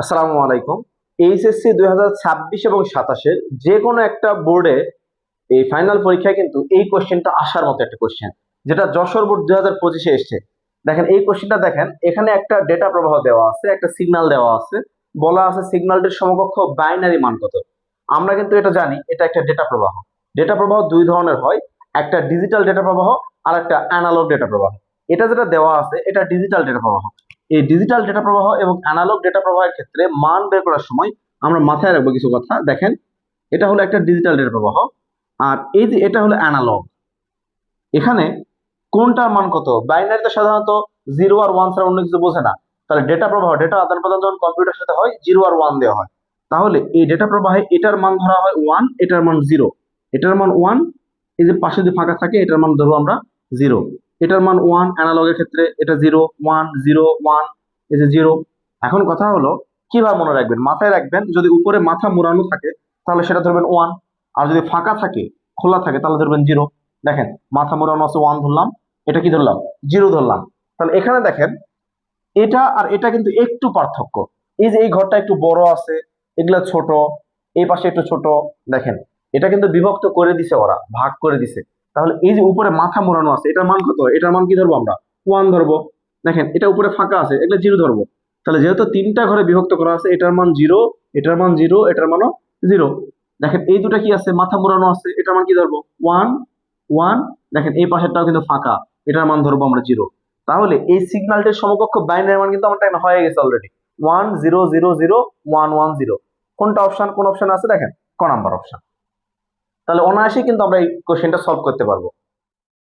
আসসালামু আলাইকুম। এইচএসসি 2026 এবং 27-এর যে কোনো একটা বোর্ডে এই ফাইনাল পরীক্ষায় কিন্তু এই কোশ্চেনটা আসার মতো একটা কোশ্চেন, যেটা যশোর বোর্ড 2025-এ এসছে। দেখেন এই কোশ্চেনটা, দেখেন এখানে একটা ডেটা প্রবাহ দেওয়া আছে, একটা সিগন্যাল দেওয়া আছে, বলা আছে সিগন্যালটির সমকক্ষ বাইনারি মান কত। আমরা কিন্তু এটা জানি, এটা একটা ডেটা প্রবাহ। ডেটা প্রবাহ দুই ধরনের হয়, একটা ডিজিটাল ডেটা প্রবাহ আর একটা অ্যানালগ ডেটা প্রবাহ। এটা যেটা দেওয়া আছে এটা ডিজিটাল ডেটা প্রবাহ। এই ডিজিটাল ডেটা প্রবাহ এবং অ্যানালগ ডেটা প্রবাহের ক্ষেত্রে মান বের করার সময় আমরা মাথায় রাখবো কিছু কথা। দেখেন, এটা হলো একটা ডিজিটাল ডেটা প্রবাহ, আর এই যে এটা হলো অ্যানালগ। এখানে কোনটার মান কত? বাইনারিতে সাধারণত জিরো আর ওয়ান ছাড়া অন্য কিছু বোঝে না। তাহলে ডেটা প্রবাহ, ডেটা আদান প্রদান যখন কম্পিউটার সাথে হয়, জিরো আর ওয়ান দেওয়া হয়। তাহলে এই ডেটা প্রবাহে এটার মান ধরা হয় ওয়ান, এটার মান জিরো। এটার মান ওয়ান, এই যে পাশে যে ফাঁকা থাকে এটার মান ধরবো আমরা জিরো। এটার মান ওয়ান, অ্যানালগের ক্ষেত্রে এটা জিরো ওয়ান জিরো ওয়ান, এই যে জিরো। এখন কথা হলো কিভাবে মনে রাখবেন? মাথায় রাখবেন, যদি উপরে মাথা মোড়ানো থাকে তাহলে সেটা ধরবেন ওয়ান, আর যদি ফাঁকা থাকে, খোলা থাকে, তাহলে ধরবেন জিরো। দেখেন, মাথা মোড়ানো আছে ওয়ান ধরলাম, এটা কি ধরলাম? জিরো ধরলাম। তাহলে এখানে দেখেন, এটা আর এটা কিন্তু একটু পার্থক্য। এই যে এই ঘরটা একটু বড় আছে, এগুলা ছোট, এই পাশে একটু ছোট। দেখেন, এটা কিন্তু বিভক্ত করে দিছে, ওরা ভাগ করে দিছে। তাহলে এই যে উপরে মাথা মোড়ানো আছে, এটার মান কত? এটার মান কি ধরবো আমরা? ওয়ান ধরবো। দেখেন, এটা উপরে ফাঁকা আছে, এগুলো জিরো ধরবো। তাহলে যেহেতু তিনটা ঘরে বিভক্ত করা আছে, এটার মান জিরো, এটার মান জিরো, এটার মানও জিরো। দেখেন, এই দুটা কি আছে? মাথা মোড়ানো আছে, এটার মান কি ধরবো? One one. দেখেন, এই পাশেরটাও কিন্তু ফাঁকা, এটার মান ধরবো আমরা জিরো। তাহলে এই সিগন্যালটির সমকক্ষ বাইনারি মান কিন্তু আমার টাইম হয়ে গেছে already, one zero zero zero one one zero. কোনটা অপশন? কোন অপশন আছে? দেখেন, ক নাম্বার অপশন। তাহলে অনায়াসে কিন্তু আমরা এই কোশ্চেনটা সলভ করতে পারবো।